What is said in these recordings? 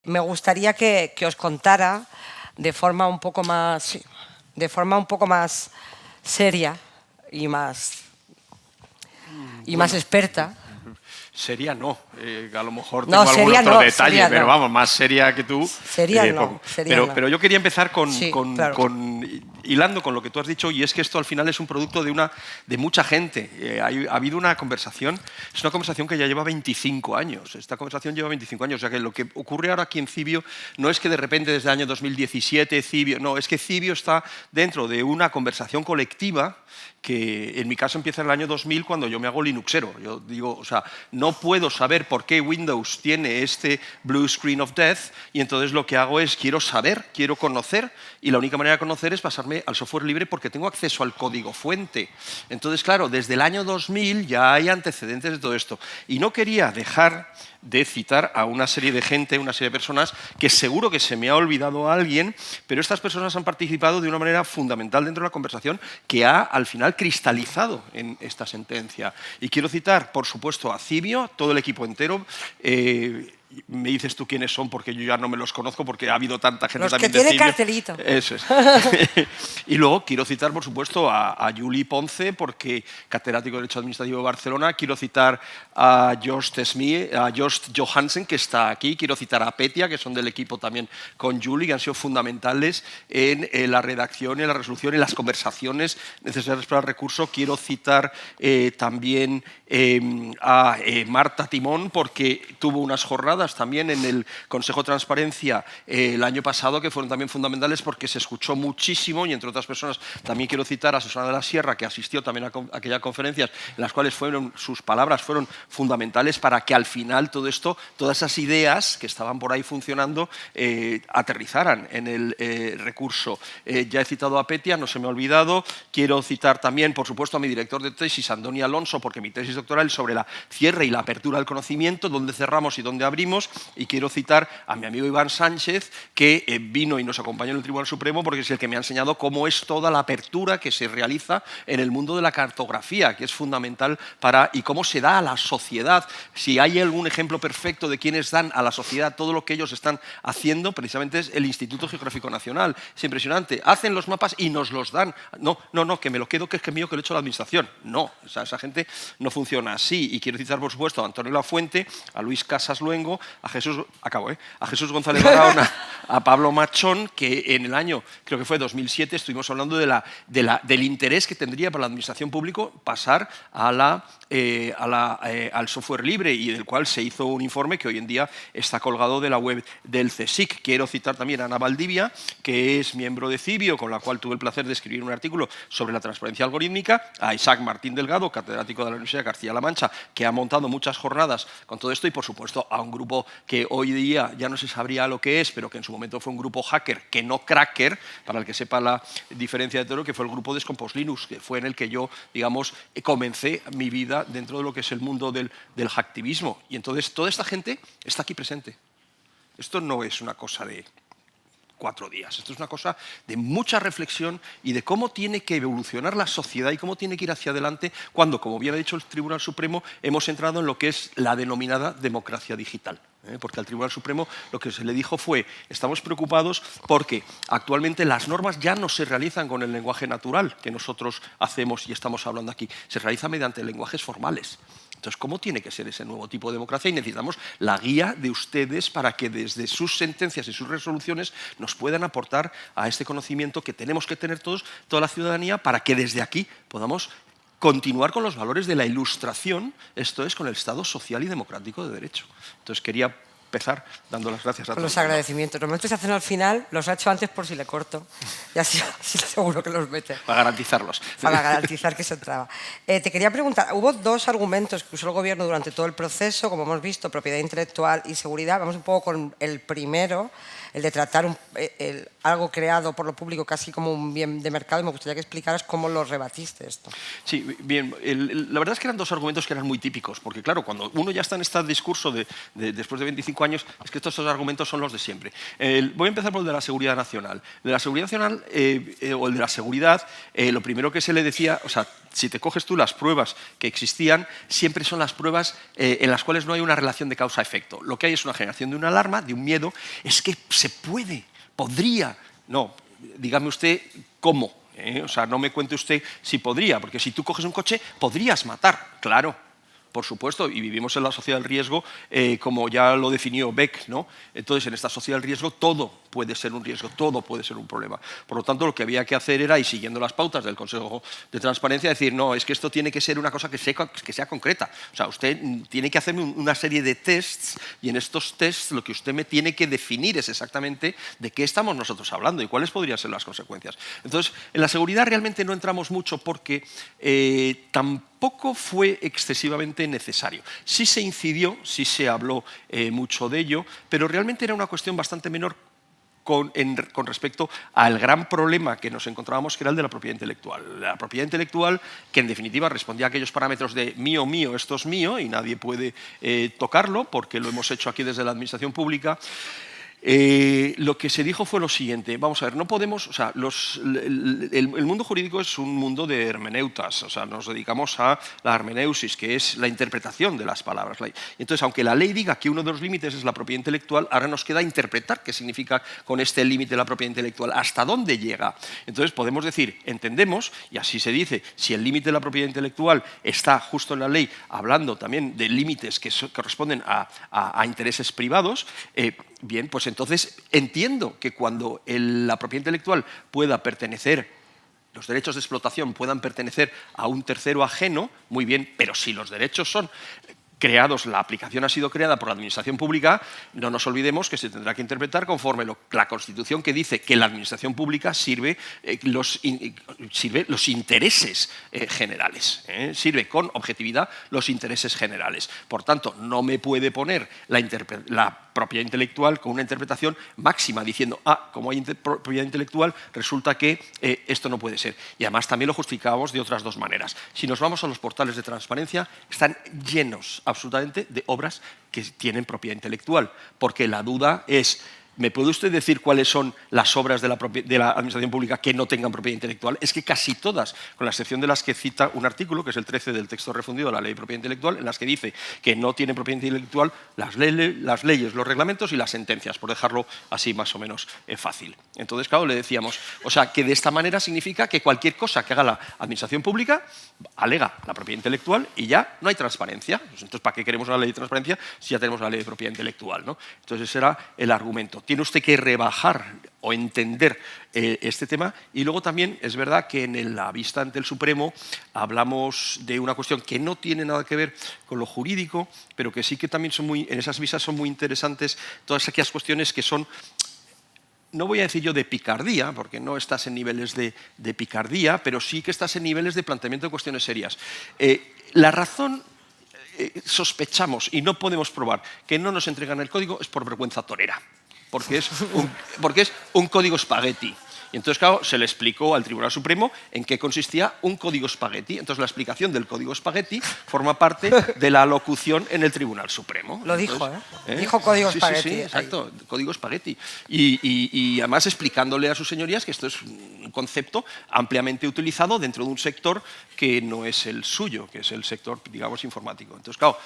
me gustaría que os contara de forma un poco más, sí, de forma un poco más seria y más experta. Seria no, a lo mejor No, tengo algún seria otro no, detalle, seria pero no. vamos, más seria que tú. Seria no, seria no. Pero yo quería empezar Sí, claro. hilando con lo que tú has dicho, y es que esto al final es un producto de mucha gente. Ha habido una conversación, es una conversación que ya lleva 25 años. Esta conversación lleva 25 años, o sea que lo que ocurre ahora aquí en Cibio no es que de repente desde el año 2017 Cibio, no, es que Cibio está dentro de una conversación colectiva que en mi caso empieza en el año 2000 cuando yo me hago linuxero. Yo digo, o sea, no puedo saber por qué Windows tiene este blue screen of death y entonces lo que hago es quiero saber, quiero conocer y la única manera de conocer es pasarme al software libre porque tengo acceso al código fuente. Entonces, claro, desde el año 2000 ya hay antecedentes de todo esto. Y no quería dejar de citar a una serie de gente, una serie de personas que seguro que se me ha olvidado a alguien, pero estas personas han participado de una manera fundamental dentro de la conversación que ha al final cristalizado en esta sentencia. Y quiero citar, por supuesto, a Cibio, todo el equipo entero. Me dices tú quiénes son porque yo ya no me los conozco porque ha habido tanta gente Los que también de tienen Cibio. cartelito. Eso es. Y luego quiero citar, por supuesto, a Juli Ponce, porque catedrático de Derecho Administrativo de Barcelona. Quiero citar a Jost Johansen, que está aquí. Quiero citar a Petia, que son del equipo también con Juli, que han sido fundamentales en la redacción, en la resolución, en las conversaciones necesarias para el recurso. Quiero citar también a Marta Timón, porque tuvo unas jornadas también en el Consejo de Transparencia el año pasado que fueron también fundamentales porque se escuchó muchísimo y entre otras personas también quiero citar a Susana de la Sierra, que asistió también a aquellas conferencias en las cuales sus palabras fueron fundamentales para que al final todo esto, todas esas ideas que estaban por ahí funcionando aterrizaran en el recurso. Ya he citado a Petia, no se me ha olvidado. Quiero citar también, por supuesto, a mi director de tesis, Andoni Alonso, porque mi tesis doctoral es sobre la cierre y la apertura del conocimiento, dónde cerramos y dónde abrimos. Y quiero citar a mi amigo Iván Sánchez, que vino y nos acompañó en el Tribunal Supremo porque es el que me ha enseñado cómo es toda la apertura que se realiza en el mundo de la cartografía, que es fundamental y cómo se da a la sociedad. Si hay algún ejemplo perfecto de quienes dan a la sociedad todo lo que ellos están haciendo, precisamente es el Instituto Geográfico Nacional. Es impresionante. Hacen los mapas y nos los dan. No, que me lo quedo, que es mío, que lo he hecho la administración. No, esa gente no funciona así. Y quiero citar, por supuesto, a Antonio Lafuente, a Luis Casas Luengo, a Jesús González Barahona, a Pablo Machón, que en el año, creo que fue 2007, estuvimos hablando del interés que tendría para la administración pública pasar al software libre y del cual se hizo un informe que hoy en día está colgado de la web del CSIC. Quiero citar también a Ana Valdivia, que es miembro de Cibio, con la cual tuve el placer de escribir un artículo sobre la transparencia algorítmica, a Isaac Martín Delgado, catedrático de la Universidad de Castilla-La Mancha, que ha montado muchas jornadas con todo esto y, por supuesto, a un grupo que hoy día ya no se sabría lo que es, pero que en su momento fue un grupo hacker, que no cracker, para el que sepa la diferencia de todo, que fue el grupo Descompos Linux, que fue en el que yo, digamos, comencé mi vida dentro de lo que es el mundo del hacktivismo. Y entonces toda esta gente está aquí presente. Esto no es una cosa de 4 días. Esto es una cosa de mucha reflexión y de cómo tiene que evolucionar la sociedad y cómo tiene que ir hacia adelante cuando, como bien ha dicho el Tribunal Supremo, hemos entrado en lo que es la denominada democracia digital. Porque al Tribunal Supremo lo que se le dijo fue, estamos preocupados porque actualmente las normas ya no se realizan con el lenguaje natural que nosotros hacemos y estamos hablando aquí, se realiza mediante lenguajes formales. Entonces, ¿cómo tiene que ser ese nuevo tipo de democracia? Y necesitamos la guía de ustedes para que desde sus sentencias y sus resoluciones nos puedan aportar a este conocimiento que tenemos que tener todos, toda la ciudadanía, para que desde aquí podamos continuar con los valores de la Ilustración, esto es, con el Estado social y democrático de derecho. Entonces, quería empezar dando las gracias a todos. Los agradecimientos. Normalmente se hacen al final, los ha hecho antes por si le corto. Y así seguro que los mete. Para garantizarlos. Para garantizar que se entraba. Te quería preguntar, hubo 2 argumentos que usó el Gobierno durante todo el proceso, como hemos visto, propiedad intelectual y seguridad. Vamos un poco con el primero. el de tratar algo creado por lo público casi como un bien de mercado, y me gustaría que explicaras cómo lo rebatiste esto. Sí, bien, la verdad es que eran dos argumentos que eran muy típicos, porque claro, cuando uno ya está en este discurso después de 25 años, es que estos dos argumentos son los de siempre. Voy a empezar por el de la seguridad nacional. De la seguridad nacional, o el de la seguridad, lo primero que se le decía, o sea, si te coges tú las pruebas que existían, siempre son las pruebas en las cuales no hay una relación de causa-efecto. Lo que hay es una generación de una alarma, de un miedo, es que se puede, podría. No, dígame usted cómo. O sea, no me cuente usted si podría, porque si tú coges un coche, podrías matar, claro. Por supuesto, y vivimos en la sociedad del riesgo, como ya lo definió Beck, ¿no? Entonces, en esta sociedad del riesgo, todo puede ser un riesgo, todo puede ser un problema. Por lo tanto, lo que había que hacer era, y siguiendo las pautas del Consejo de Transparencia, decir, no, es que esto tiene que ser una cosa que sea concreta. O sea, usted tiene que hacerme una serie de tests, y en estos tests lo que usted me tiene que definir es exactamente de qué estamos nosotros hablando y cuáles podrían ser las consecuencias. Entonces, en la seguridad realmente no entramos mucho porque tampoco fue excesivamente necesario. Sí se incidió, sí se habló mucho de ello, pero realmente era una cuestión bastante menor con respecto al gran problema que nos encontrábamos, que era el de la propiedad intelectual. La propiedad intelectual, que en definitiva respondía a aquellos parámetros de mío, mío, esto es mío y nadie puede tocarlo porque lo hemos hecho aquí desde la administración pública. Lo que se dijo fue lo siguiente, vamos a ver, no podemos, o sea, el mundo jurídico es un mundo de hermeneutas, o sea, nos dedicamos a la hermeneusis, que es la interpretación de las palabras. Entonces, aunque la ley diga que uno de los límites es la propiedad intelectual, ahora nos queda interpretar qué significa con este límite de la propiedad intelectual, hasta dónde llega. Entonces, podemos decir, entendemos, y así se dice, si el límite de la propiedad intelectual está justo en la ley, hablando también de límites que corresponden a intereses privados, bien, pues entonces entiendo que cuando la propiedad intelectual pueda pertenecer, los derechos de explotación puedan pertenecer a un tercero ajeno, muy bien, pero si los derechos son creados, la aplicación ha sido creada por la administración pública, no nos olvidemos que se tendrá que interpretar conforme la Constitución, que dice que la administración pública sirve los intereses generales, sirve con objetividad los intereses generales. Por tanto, no me puede poner la propiedad intelectual con una interpretación máxima diciendo, como hay propiedad intelectual, resulta que esto no puede ser. Y además también lo justificábamos de otras dos maneras. Si nos vamos a los portales de transparencia, están llenos absolutamente de obras que tienen propiedad intelectual, porque la duda es, ¿me puede usted decir cuáles son las obras de la administración pública que no tengan propiedad intelectual? Es que casi todas, con la excepción de las que cita un artículo, que es el 13 del texto refundido de la Ley de Propiedad Intelectual, en las que dice que no tiene propiedad intelectual las leyes, los reglamentos y las sentencias, por dejarlo así más o menos fácil. Entonces, claro, le decíamos, o sea, que de esta manera significa que cualquier cosa que haga la administración pública alega la propiedad intelectual y ya no hay transparencia. Entonces, ¿para qué queremos una ley de transparencia si ya tenemos la ley de propiedad intelectual, ¿no? Entonces, ese era el argumento. Tiene usted que rebajar o entender este tema. Y luego también es verdad que en la vista ante el Supremo hablamos de una cuestión que no tiene nada que ver con lo jurídico, pero que sí que también en esas vistas son muy interesantes todas aquellas cuestiones que son, no voy a decir yo de picardía, porque no estás en niveles de picardía, pero sí que estás en niveles de planteamiento de cuestiones serias. La razón, sospechamos y no podemos probar que no nos entregan el código es por vergüenza torera. Porque es un código espagueti. Y entonces, claro, se le explicó al Tribunal Supremo en qué consistía un código espagueti. Entonces, la explicación del código espagueti forma parte de la alocución en el Tribunal Supremo. Lo dijo, ¿eh? Dijo código espagueti. Sí, exacto, código espagueti. Y además explicándole a sus señorías que esto es un concepto ampliamente utilizado dentro de un sector que no es el suyo, que es el sector, digamos, informático. Entonces, claro,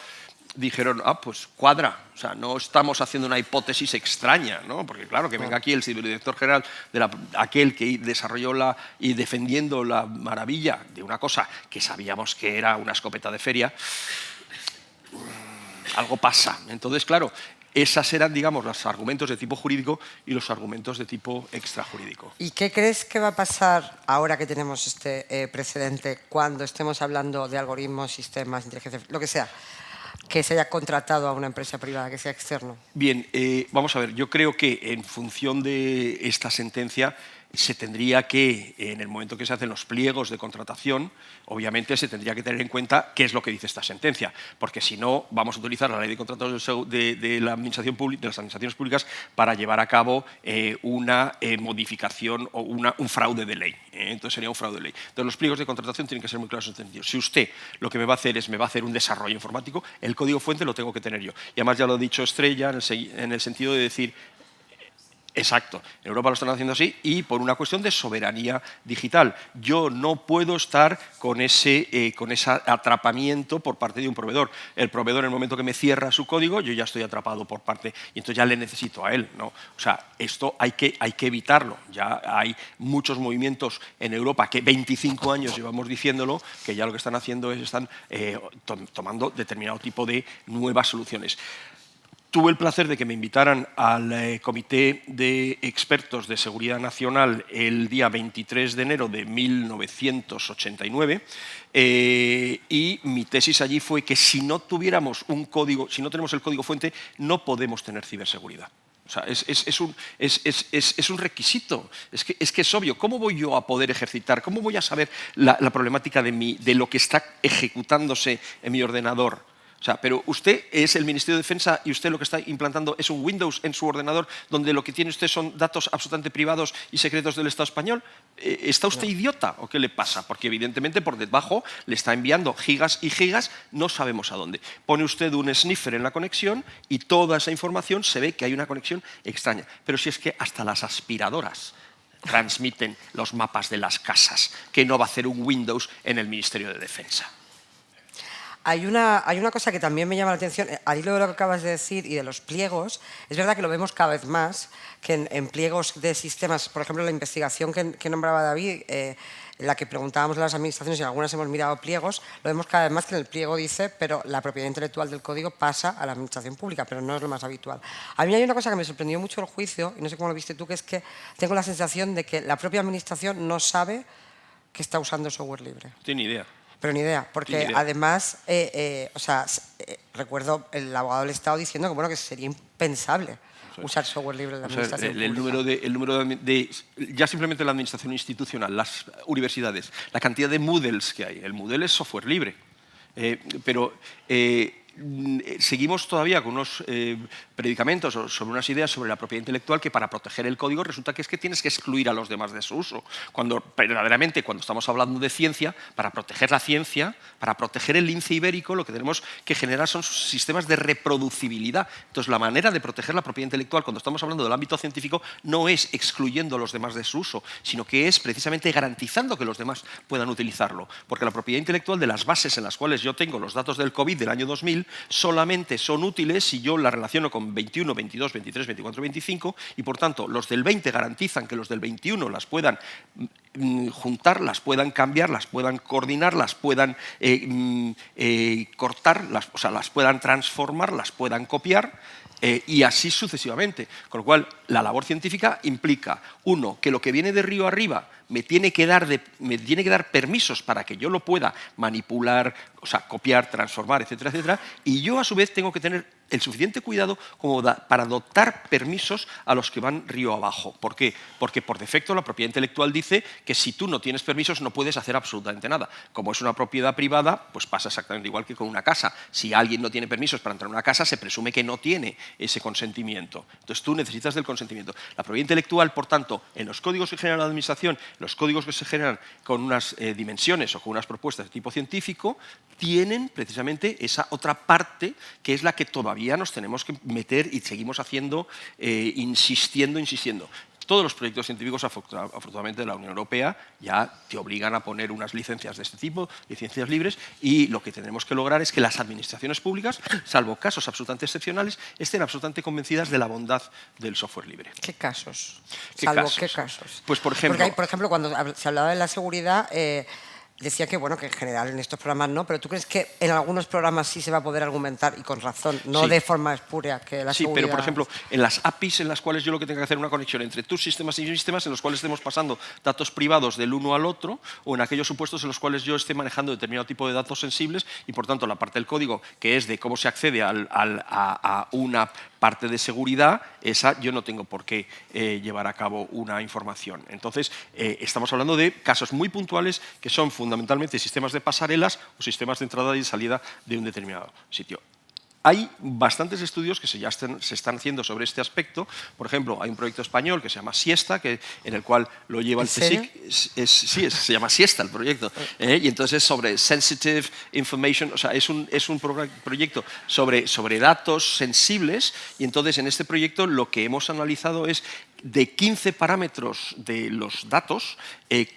dijeron, pues cuadra, o sea, no estamos haciendo una hipótesis extraña, ¿no? Porque claro, que venga aquí el director general de aquel que desarrolló y defendiendo la maravilla de una cosa que sabíamos que era una escopeta de feria, algo pasa. Entonces, claro, esas eran, digamos, los argumentos de tipo jurídico y los argumentos de tipo extrajurídico. ¿Y qué crees que va a pasar ahora que tenemos este precedente cuando estemos hablando de algoritmos, sistemas, inteligencia, lo que sea, que se haya contratado a una empresa privada, que sea externo? Bien, vamos a ver, yo creo que en función de esta sentencia se tendría que, en el momento que se hacen los pliegos de contratación, obviamente se tendría que tener en cuenta qué es lo que dice esta sentencia, porque si no, vamos a utilizar la ley de contratos de la administración pública, de las administraciones públicas para llevar a cabo una modificación o un fraude de ley. Entonces sería un fraude de ley. Entonces los pliegos de contratación tienen que ser muy claros en este sentido. Si usted lo que me va a hacer es un desarrollo informático, el código fuente lo tengo que tener yo. Y además ya lo ha dicho Estrella en el sentido de decir, exacto, en Europa lo están haciendo así y por una cuestión de soberanía digital. Yo no puedo estar con ese atrapamiento por parte de un proveedor. El proveedor, en el momento que me cierra su código, yo ya estoy atrapado por parte y entonces ya le necesito a él, ¿no? O sea, esto hay que evitarlo. Ya hay muchos movimientos en Europa que 25 años llevamos diciéndolo, que ya lo que están haciendo es están tomando determinado tipo de nuevas soluciones. Tuve el placer de que me invitaran al Comité de Expertos de Seguridad Nacional el día 23 de enero de 1989 y mi tesis allí fue que si no tuviéramos un código, si no tenemos el código fuente, no podemos tener ciberseguridad. O sea, es un requisito, es que es obvio. ¿Cómo voy yo a poder ejercitar? ¿Cómo voy a saber la problemática de lo que está ejecutándose en mi ordenador? O sea, pero usted es el Ministerio de Defensa y usted lo que está implantando es un Windows en su ordenador donde lo que tiene usted son datos absolutamente privados y secretos del Estado español. ¿Está usted idiota o qué le pasa? Porque evidentemente por debajo le está enviando gigas y gigas, no sabemos a dónde. Pone usted un sniffer en la conexión y toda esa información se ve que hay una conexión extraña. Pero si es que hasta las aspiradoras transmiten los mapas de las casas, que no va a hacer un Windows en el Ministerio de Defensa. Hay una cosa que también me llama la atención, al hilo de lo que acabas de decir y de los pliegos, es verdad que lo vemos cada vez más, que en pliegos de sistemas, por ejemplo, la investigación que nombraba David, en la que preguntábamos a las administraciones y algunas hemos mirado pliegos, lo vemos cada vez más que en el pliego dice, pero la propiedad intelectual del código pasa a la administración pública, pero no es lo más habitual. A mí hay una cosa que me sorprendió mucho el juicio, y no sé cómo lo viste tú, que es que tengo la sensación de que la propia administración no sabe que está usando software libre. No tiene ni idea. Pero ni idea, porque además, recuerdo el abogado del Estado diciendo que, bueno, que sería impensable usar software libre en la administración pública. El número ya simplemente la administración institucional, las universidades, la cantidad de Moodles que hay. El Moodle es software libre, pero seguimos todavía con unos predicamentos o sobre unas ideas sobre la propiedad intelectual que para proteger el código resulta que es que tienes que excluir a los demás de su uso. Cuando verdaderamente, cuando estamos hablando de ciencia, para proteger la ciencia, para proteger el lince ibérico, lo que tenemos que generar son sistemas de reproducibilidad. Entonces, la manera de proteger la propiedad intelectual cuando estamos hablando del ámbito científico no es excluyendo a los demás de su uso, sino que es precisamente garantizando que los demás puedan utilizarlo. Porque la propiedad intelectual de las bases en las cuales yo tengo los datos del COVID del año 2000 solamente son útiles si yo la relaciono con 21, 22, 23, 24, 25 y por tanto los del 20 garantizan que los del 21 las puedan juntar, las puedan cambiar, las puedan coordinar, las puedan cortar, las puedan transformar, las puedan copiar y así sucesivamente. Con lo cual, la labor científica implica, uno, que lo que viene de río arriba me tiene que dar permisos para que yo lo pueda manipular, o sea, copiar, transformar, etcétera, etcétera, y yo a su vez tengo que tener el suficiente cuidado como para dotar permisos a los que van río abajo. ¿Por qué? Porque por defecto la propiedad intelectual dice que si tú no tienes permisos no puedes hacer absolutamente nada. Como es una propiedad privada, pues pasa exactamente igual que con una casa. Si alguien no tiene permisos para entrar en una casa, se presume que no tiene ese consentimiento. Entonces tú necesitas del consentimiento. La propiedad intelectual, por tanto, en los códigos que genera la administración, los códigos que se generan con unas dimensiones o con unas propuestas de tipo científico, tienen precisamente esa otra parte que es la que todavía nos tenemos que meter y seguimos haciendo, insistiendo. Todos los proyectos científicos, afortunadamente, de la Unión Europea ya te obligan a poner unas licencias de este tipo, licencias libres, y lo que tenemos que lograr es que las administraciones públicas, salvo casos absolutamente excepcionales, estén absolutamente convencidas de la bondad del software libre. ¿Qué casos? ¿Qué Salvo casos? qué casos. Pues, por ejemplo, porque, por ejemplo, cuando se hablaba de la seguridad, decía que, bueno, que en general en estos programas no, pero ¿tú crees que en algunos programas sí se va a poder argumentar, y con razón, no Sí. de forma espúrea, que la Sí, pero por seguridad... ejemplo, en las APIs en las cuales yo lo que tengo que hacer es una conexión entre tus sistemas y mis sistemas, en los cuales estemos pasando datos privados del uno al otro, o en aquellos supuestos en los cuales yo esté manejando determinado tipo de datos sensibles y, por tanto, la parte del código que es de cómo se accede a una parte de seguridad, esa yo no tengo por qué llevar a cabo una información. Entonces, estamos hablando de casos muy puntuales que son fundamentalmente sistemas de pasarelas o sistemas de entrada y salida de un determinado sitio. Hay bastantes estudios que se están haciendo sobre este aspecto. Por ejemplo, hay un proyecto español que se llama Siesta, en el cual lo lleva ¿En el CSIC. serio? Se llama Siesta el proyecto. Y entonces es sobre sensitive information, o sea, es un proyecto sobre datos sensibles. Y entonces en este proyecto lo que hemos analizado es de 15 parámetros de los datos,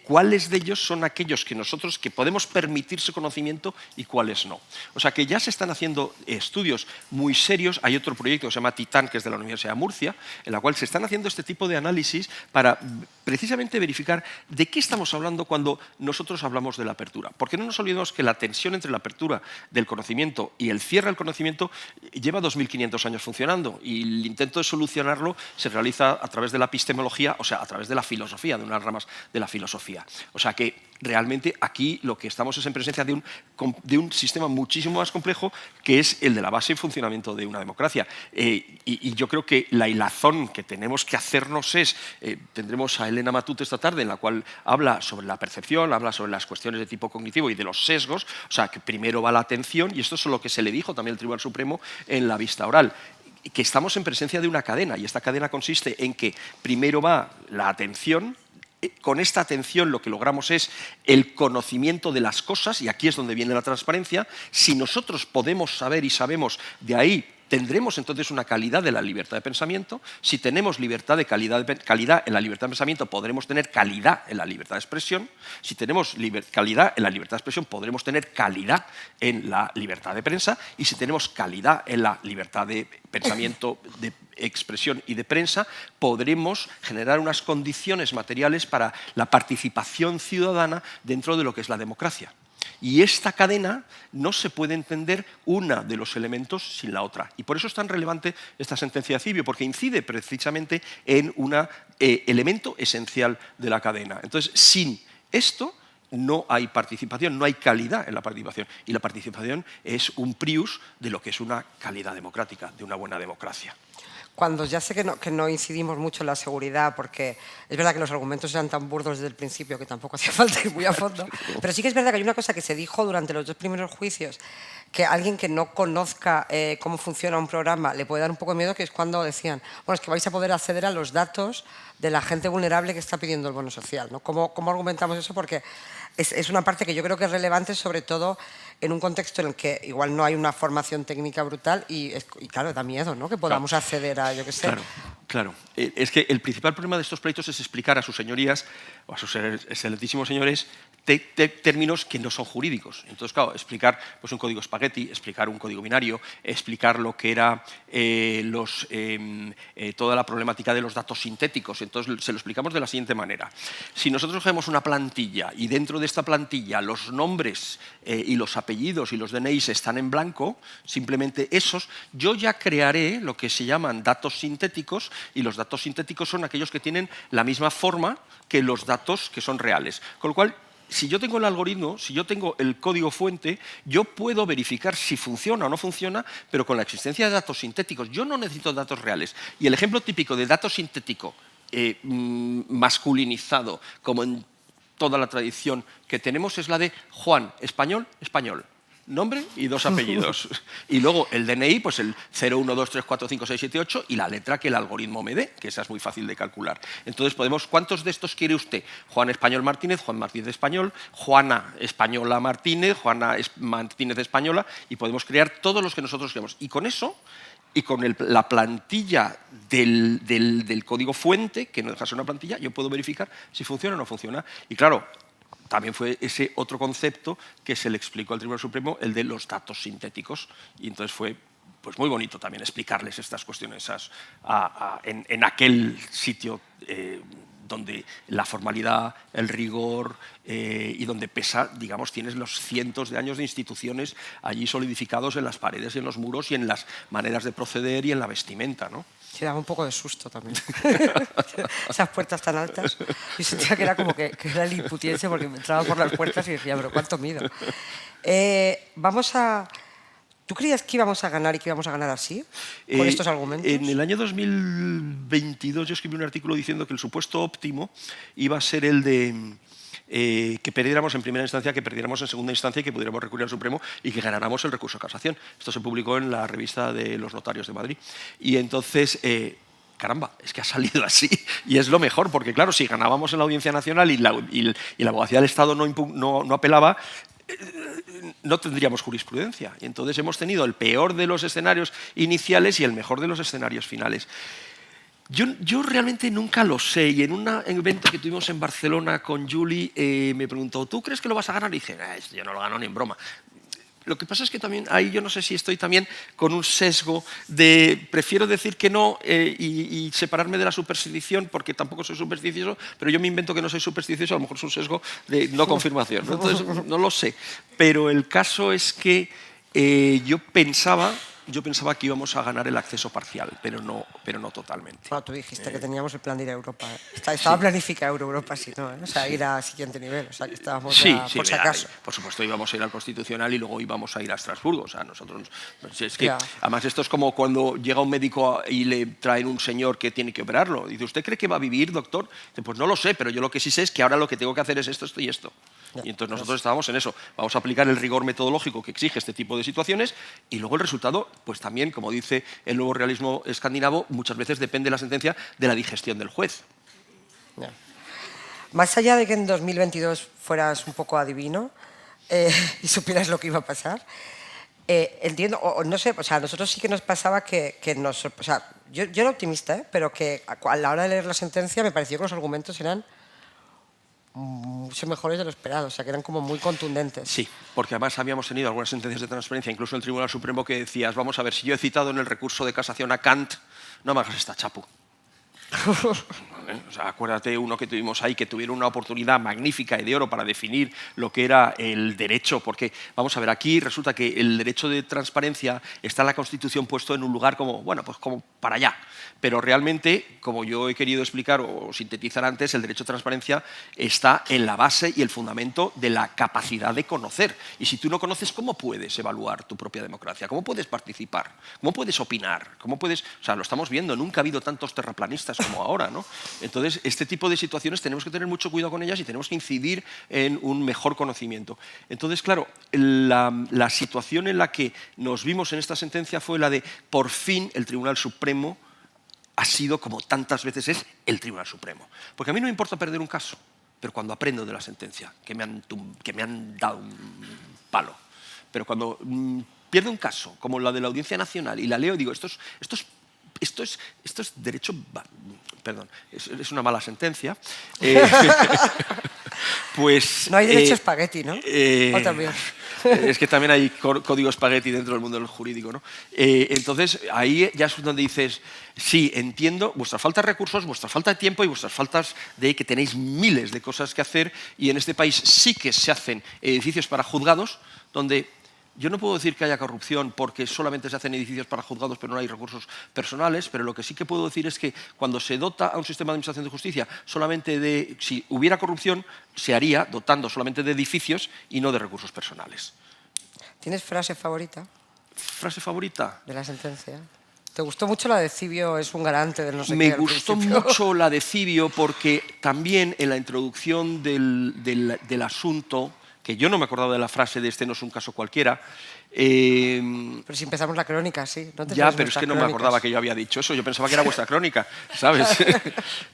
cuáles de ellos son aquellos que nosotros que podemos permitirse conocimiento y cuáles no. O sea que ya se están haciendo estudios muy serios. Hay otro proyecto que se llama Titán, que es de la Universidad de Murcia, en la cual se están haciendo este tipo de análisis para precisamente verificar de qué estamos hablando cuando nosotros hablamos de la apertura. Porque no nos olvidemos que la tensión entre la apertura del conocimiento y el cierre del conocimiento lleva 2.500 años funcionando, y el intento de solucionarlo se realiza a través de la epistemología, o sea, a través de la filosofía, de unas ramas de la filosofía. O sea que realmente aquí lo que estamos es en presencia de un sistema muchísimo más complejo, que es el de la base y funcionamiento de una democracia. Y yo creo que la hilazón que tenemos que hacernos es, tendremos a Elena Matute esta tarde, en la cual habla sobre la percepción, habla sobre las cuestiones de tipo cognitivo y de los sesgos, o sea, que primero va la atención, y esto es lo que se le dijo también al Tribunal Supremo en la vista oral, que estamos en presencia de una cadena, y esta cadena consiste en que primero va la atención. Con esta atención lo que logramos es el conocimiento de las cosas, y aquí es donde viene la transparencia. Si nosotros podemos saber y sabemos, de ahí tendremos entonces una calidad de la libertad de pensamiento. Si tenemos calidad en la libertad de pensamiento, podremos tener calidad en la libertad de expresión. Si tenemos calidad en la libertad de expresión, podremos tener calidad en la libertad de prensa. Y si tenemos calidad en la libertad de pensamiento, de expresión y de prensa, podremos generar unas condiciones materiales para la participación ciudadana dentro de lo que es la democracia. Y esta cadena no se puede entender una de los elementos sin la otra. Y por eso es tan relevante esta sentencia de Cibio, porque incide precisamente en un elemento esencial de la cadena. Entonces, sin esto no hay participación, no hay calidad en la participación. Y la participación es un prius de lo que es una calidad democrática, de una buena democracia. Cuando ya sé que no incidimos mucho en la seguridad, porque es verdad que los argumentos eran tan burdos desde el principio que tampoco hacía falta ir muy a fondo, pero sí que es verdad que hay una cosa que se dijo durante los 2 primeros juicios, que alguien que no conozca cómo funciona un programa le puede dar un poco de miedo, que es cuando decían, bueno, es que vais a poder acceder a los datos de la gente vulnerable que está pidiendo el bono social, ¿no? ¿Cómo argumentamos eso? Porque es una parte que yo creo que es relevante, sobre todo en un contexto en el que igual no hay una formación técnica brutal y claro, da miedo, ¿no? Que podamos acceder a, yo qué sé. Claro, claro. Es que el principal problema de estos proyectos es explicar a sus señorías, o a sus excelentísimos señores, términos que no son jurídicos. Entonces, claro, explicar pues, un código espagueti, explicar un código binario, explicar lo que era toda la problemática de los datos sintéticos. Entonces, se lo explicamos de la siguiente manera. Si nosotros cogemos una plantilla y dentro de esta plantilla los nombres y los apellidos y los DNIs están en blanco, simplemente esos, yo ya crearé lo que se llaman datos sintéticos, y los datos sintéticos son aquellos que tienen la misma forma que los datos que son reales. Con lo cual, si yo tengo el algoritmo, si yo tengo el código fuente, yo puedo verificar si funciona o no funciona, pero con la existencia de datos sintéticos. Yo no necesito datos reales. Y el ejemplo típico de dato sintético masculinizado, como en toda la tradición que tenemos, es la de Juan, español, español. Nombre y 2 apellidos. Y luego el DNI, pues el 012345678 y la letra que el algoritmo me dé, que esa es muy fácil de calcular. Entonces podemos, ¿cuántos de estos quiere usted? Juan Español Martínez, Juan Martínez Español, Juana Española Martínez, Juana Martínez Española, y podemos crear todos los que nosotros queramos. Y con eso, y con la plantilla del código fuente, que no deja de ser una plantilla, yo puedo verificar si funciona o no funciona. Y claro, también fue ese otro concepto que se le explicó al Tribunal Supremo, el de los datos sintéticos. Y entonces fue pues, muy bonito también explicarles estas cuestiones en aquel sitio donde la formalidad, el rigor y donde pesa, digamos, tienes los cientos de años de instituciones allí solidificados en las paredes y en los muros y en las maneras de proceder y en la vestimenta, ¿no? Sí, daba un poco de susto también. Esas puertas tan altas. Yo sentía que era como que era el imputiense porque me entraba por las puertas y decía, pero cuánto mido. Vamos a... ¿Tú creías que íbamos a ganar y que íbamos a ganar así? ¿Con estos argumentos? En el año 2022 yo escribí un artículo diciendo que el supuesto óptimo iba a ser el de que perdiéramos en primera instancia, que perdiéramos en segunda instancia y que pudiéramos recurrir al Supremo y que ganáramos el recurso de casación. Esto se publicó en la revista de los notarios de Madrid. Y entonces... caramba, es que ha salido así y es lo mejor, porque claro, si ganábamos en la Audiencia Nacional y la abogacía del Estado no apelaba, no tendríamos jurisprudencia. Y entonces hemos tenido el peor de los escenarios iniciales y el mejor de los escenarios finales. Yo realmente nunca lo sé, y en un evento que tuvimos en Barcelona con Julie me preguntó, ¿tú crees que lo vas a ganar? Y dije, esto yo no lo gano ni en broma. Lo que pasa es que también ahí yo no sé si estoy también con un sesgo de prefiero decir que no y separarme de la superstición, porque tampoco soy supersticioso, pero yo me invento que no soy supersticioso, a lo mejor es un sesgo de no confirmación, ¿no? Entonces no lo sé. Pero el caso es que yo pensaba que íbamos a ganar el acceso parcial, pero no totalmente. Bueno, tú dijiste que teníamos el plan de ir a Europa. Estaba planificado Europa, sí, ¿no? O sea, ir al siguiente nivel. O sea, que estábamos ya, por si acaso. Por supuesto, íbamos a ir al Constitucional y luego íbamos a ir a Estrasburgo. O sea, nosotros... Es que, además, esto es como cuando llega un médico y le traen un señor que tiene que operarlo. Dice, ¿usted cree que va a vivir, doctor? Dice, pues no lo sé, pero yo lo que sí sé es que ahora lo que tengo que hacer es esto, esto y esto. Y entonces nosotros estábamos en eso. Vamos a aplicar el rigor metodológico que exige este tipo de situaciones y luego el resultado, pues también, como dice el nuevo realismo escandinavo, muchas veces depende la sentencia de la digestión del juez. Más allá de que en 2022 fueras un poco adivino y supieras lo que iba a pasar, entiendo, o no sé, o sea, a nosotros sí que nos pasaba que nos... O sea, yo era optimista, pero que a la hora de leer la sentencia me pareció que los argumentos eran mucho mejores de lo esperado, o sea, que eran como muy contundentes. Sí, porque además habíamos tenido algunas sentencias de transparencia, incluso en el Tribunal Supremo, que decías, vamos a ver, si yo he citado en el recurso de casación a Kant, no me hagas esta chapu. O sea, acuérdate uno que tuvimos ahí, que tuvieron una oportunidad magnífica y de oro para definir lo que era el derecho, porque, vamos a ver, aquí resulta que el derecho de transparencia está en la Constitución puesto en un lugar como, bueno, pues como para allá, pero realmente, como yo he querido explicar o sintetizar antes, el derecho de transparencia está en la base y el fundamento de la capacidad de conocer, y si tú no conoces, ¿cómo puedes evaluar tu propia democracia? ¿Cómo puedes participar? ¿Cómo puedes opinar? ¿Cómo puedes...? O sea, lo estamos viendo, nunca ha habido tantos terraplanistas como ahora, ¿no? Entonces, este tipo de situaciones tenemos que tener mucho cuidado con ellas y tenemos que incidir en un mejor conocimiento. Entonces, claro, la situación en la que nos vimos en esta sentencia fue la de, por fin, el Tribunal Supremo ha sido, como tantas veces es, el Tribunal Supremo. Porque a mí no me importa perder un caso, pero cuando aprendo de la sentencia, que me han dado un palo, pero cuando pierdo un caso, como la de la Audiencia Nacional, y la leo, digo, esto es derecho... Perdón, es una mala sentencia. Pues, no hay derecho espagueti, ¿no? ¿O también? Es que también hay código espagueti dentro del mundo del jurídico, ¿no? Entonces, ahí ya es donde dices, sí, entiendo vuestra falta de recursos, vuestra falta de tiempo y vuestras faltas de que tenéis miles de cosas que hacer, y en este país sí que se hacen edificios para juzgados donde... Yo no puedo decir que haya corrupción porque solamente se hacen edificios para juzgados pero no hay recursos personales, pero lo que sí que puedo decir es que cuando se dota a un sistema de administración de justicia solamente de... Si hubiera corrupción, se haría dotando solamente de edificios y no de recursos personales. ¿Tienes frase favorita? ¿Frase favorita? De la sentencia. ¿Te gustó mucho la de Cibio es un garante del no sé qué? Me gustó mucho la de Cibio porque también en la introducción del asunto, que yo no me acordaba de la frase de este no es un caso cualquiera. Pero si empezamos la crónica, sí. ¿No ya, pero es que no me acordaba que yo había dicho eso. Yo pensaba que era vuestra crónica, ¿sabes?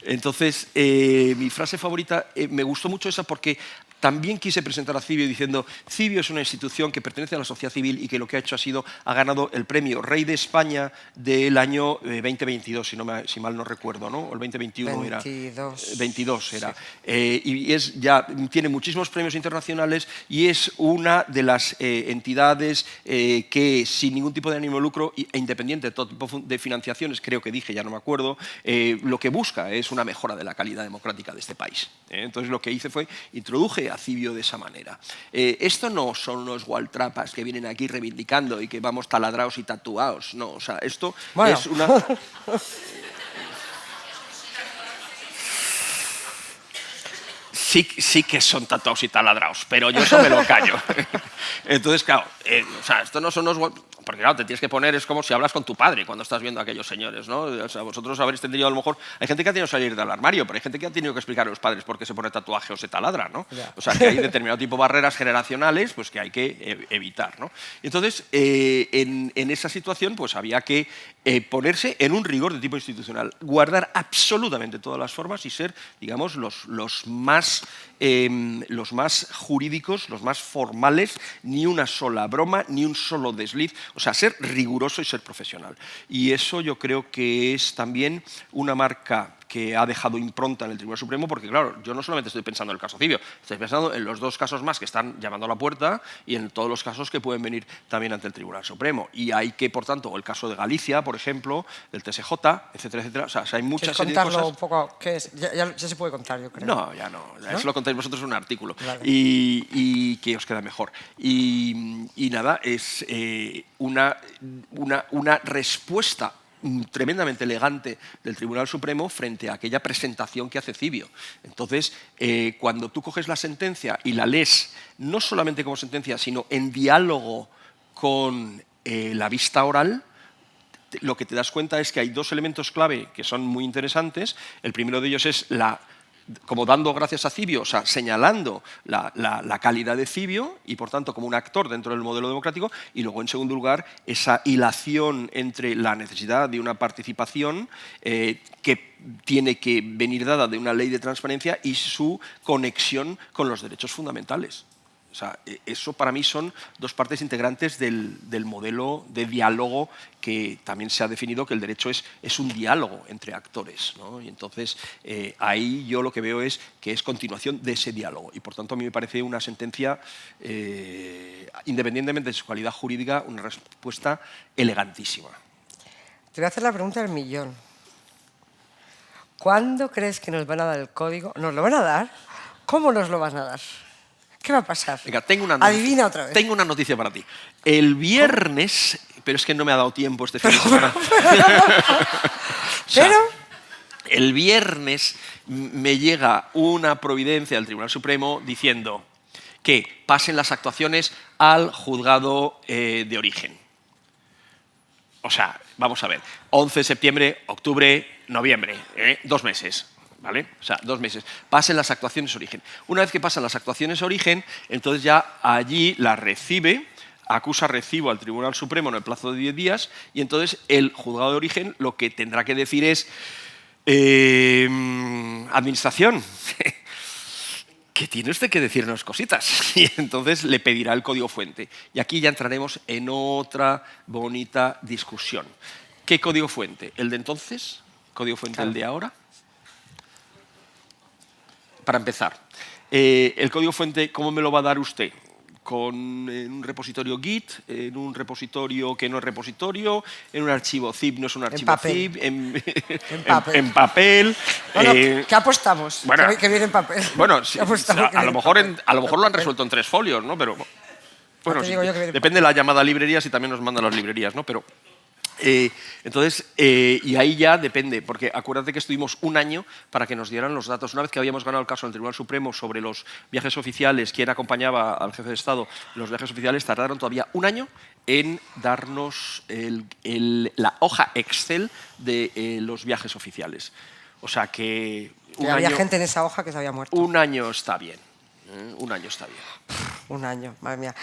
Entonces, mi frase favorita, me gustó mucho esa porque también quise presentar a Cibio diciendo Cibio es una institución que pertenece a la sociedad civil y que lo que ha hecho ha ganado el premio Rey de España del año 2022, si mal no recuerdo, ¿no? O el 2021 era. 22 era. Sí. Y tiene muchísimos premios internacionales y es una de las entidades que sin ningún tipo de ánimo de lucro e independiente de todo tipo de financiaciones, creo que dije, ya no me acuerdo, lo que busca es una mejora de la calidad democrática de este país. Entonces lo que hice fue, introduje a Cibio de esa manera. Esto no son unos gualtrapas que vienen aquí reivindicando y que vamos taladrados y tatuados, no, o sea, esto bueno. es una... Sí que son tatuados y taladrados, pero yo eso me lo callo. Entonces, claro, o sea, esto no son unos... Porque claro, te tienes que poner, es como si hablas con tu padre cuando estás viendo a aquellos señores, ¿no? O sea, vosotros habréis tenido a lo mejor... Hay gente que ha tenido que salir del armario, pero hay gente que ha tenido que explicar a los padres por qué se pone tatuaje o se taladra, ¿no? Yeah. O sea, que hay determinado tipo de barreras generacionales pues, que hay que evitar, ¿no? Entonces, en esa situación, pues había que ponerse en un rigor de tipo institucional, guardar absolutamente todas las formas y ser, digamos, los más jurídicos, los más formales, ni una sola broma, ni un solo desliz, o sea, ser riguroso y ser profesional. Y eso yo creo que es también una marca que ha dejado impronta en el Tribunal Supremo, porque claro, yo no solamente estoy pensando en el caso Cibio, estoy pensando en los dos casos más que están llamando a la puerta y en todos los casos que pueden venir también ante el Tribunal Supremo. Y hay que, por tanto, el caso de Galicia, por ejemplo, del TSJ, etcétera, etcétera. O sea, hay muchas serie de cosas. Un poco? ¿Qué es? Ya se puede contar, yo creo. No, ya no. ¿No? Eso lo contáis vosotros en un artículo. Vale. Y que os queda mejor. Y nada, es una respuesta tremendamente elegante del Tribunal Supremo frente a aquella presentación que hace Cibio. Entonces, cuando tú coges la sentencia y la lees no solamente como sentencia, sino en diálogo con la vista oral, lo que te das cuenta es que hay dos elementos clave que son muy interesantes. El primero de ellos es como dando gracias a Cibio, o sea, señalando la calidad de Cibio y, por tanto, como un actor dentro del modelo democrático, y luego, en segundo lugar, esa hilación entre la necesidad de una participación que tiene que venir dada de una ley de transparencia y su conexión con los derechos fundamentales. O sea, eso para mí son dos partes integrantes del modelo de diálogo que también se ha definido que el derecho es un diálogo entre actores, ¿no? Y entonces ahí yo lo que veo es que es continuación de ese diálogo y por tanto a mí me parece una sentencia, independientemente de su calidad jurídica, una respuesta elegantísima. Te voy a hacer la pregunta del millón. ¿Cuándo crees que nos van a dar el código? ¿Nos lo van a dar? ¿Cómo nos lo van a dar? ¿Qué va a pasar? Venga, adivina otra vez. Tengo una noticia para ti. El viernes, pero es que no me ha dado tiempo este fin de semana. Pero el viernes me llega una providencia del Tribunal Supremo diciendo que pasen las actuaciones al juzgado de origen. O sea, vamos a ver, 11 de septiembre, octubre, noviembre, 2 meses. ¿Vale? O sea, 2 meses. Pasen las actuaciones origen. Una vez que pasan las actuaciones origen, entonces ya allí la recibe, acusa recibo al Tribunal Supremo en el plazo de 10 días y entonces el juzgado de origen lo que tendrá que decir es administración, que tiene usted que decirnos cositas. Y entonces le pedirá el código fuente. Y aquí ya entraremos en otra bonita discusión. ¿Qué código fuente? ¿El de entonces? ¿Código fuente claro. El de ahora? Para empezar, el código fuente, ¿cómo me lo va a dar usted? En un repositorio Git, en un repositorio que no es repositorio, en un archivo zip no es un archivo zip, en papel. Bueno, ¿qué apostamos? Bueno, que viene en papel. Bueno, sí, a lo mejor lo han resuelto en 3 folios, ¿no? Pero bueno, sí, depende de la llamada a librerías y también nos mandan las librerías, ¿no? Pero entonces, y ahí ya depende, porque acuérdate que estuvimos 1 año para que nos dieran los datos. Una vez que habíamos ganado el caso en el Tribunal Supremo sobre los viajes oficiales, quién acompañaba al jefe de Estado en los viajes oficiales, tardaron todavía 1 año en darnos la hoja Excel de los viajes oficiales. O sea que... había gente en esa hoja que se había muerto. 1 año está bien. 1 año está bien. 1 año, madre mía.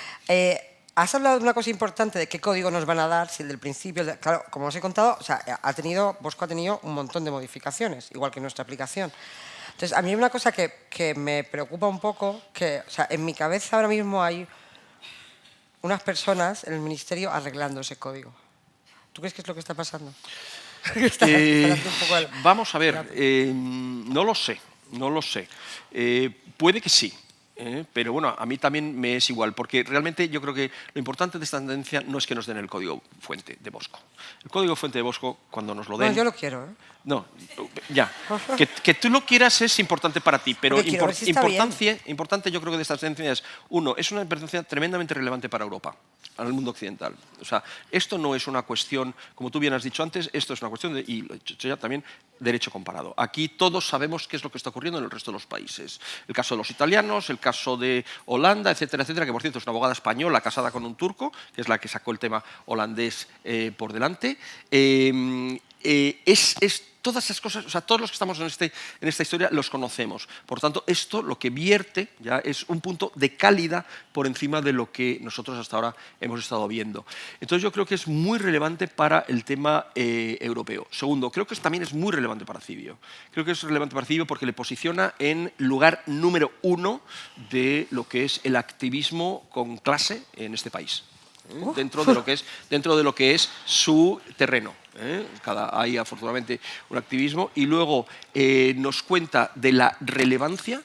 Has hablado de una cosa importante, de qué código nos van a dar, si el del principio... Claro, como os he contado, o sea, Bosco ha tenido un montón de modificaciones, igual que nuestra aplicación. Entonces, a mí hay una cosa que me preocupa un poco, que o sea, en mi cabeza ahora mismo hay unas personas en el Ministerio arreglando ese código. ¿Tú crees que es lo que está pasando? Vamos a ver, no lo sé. Puede que sí. pero bueno, a mí también me es igual, porque realmente yo creo que lo importante de esta tendencia no es que nos den el código fuente de Bosco. El código fuente de Bosco, cuando nos lo No, den... yo lo quiero, ¿eh? No, ya. Que tú lo quieras es importante para ti, pero Porque quiero ver si está bien. importante yo creo que de esta tendencia es, uno, es una tendencia tremendamente relevante para Europa, al mundo occidental. O sea, esto no es una cuestión, como tú bien has dicho antes, esto es una cuestión de, y lo he dicho ya también, derecho comparado. Aquí todos sabemos qué es lo que está ocurriendo en el resto de los países. El caso de los italianos, el caso de Holanda, etcétera, etcétera, que por cierto es una abogada española casada con un turco, que es la que sacó el tema holandés por delante. Todas esas cosas, o sea, todos los que estamos en esta historia los conocemos. Por tanto, esto lo que vierte ya es un punto de calidad por encima de lo que nosotros hasta ahora hemos estado viendo. Entonces yo creo que es muy relevante para el tema europeo. Segundo, creo que también es muy relevante para Cibio. Creo que es relevante para Cibio porque le posiciona en lugar número 1 de lo que es el activismo con clase en este país. Dentro de lo que es su terreno. Hay afortunadamente un activismo y luego nos cuenta de la relevancia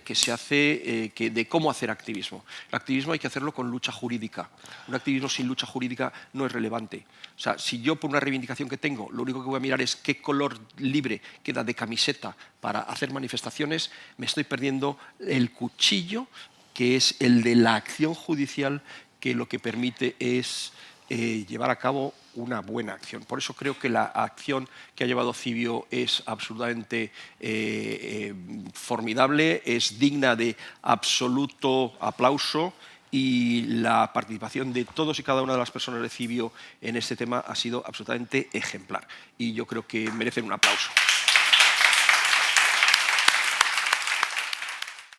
que se hace, de cómo hacer activismo. El activismo hay que hacerlo con lucha jurídica. Un activismo sin lucha jurídica no es relevante. O sea, si yo por una reivindicación que tengo, lo único que voy a mirar es qué color libre queda de camiseta para hacer manifestaciones, me estoy perdiendo el cuchillo, que es el de la acción judicial, que lo que permite es llevar a cabo una buena acción. Por eso creo que la acción que ha llevado Cibio es absolutamente formidable, es digna de absoluto aplauso y la participación de todos y cada una de las personas de Cibio en este tema ha sido absolutamente ejemplar. Y yo creo que merecen un aplauso.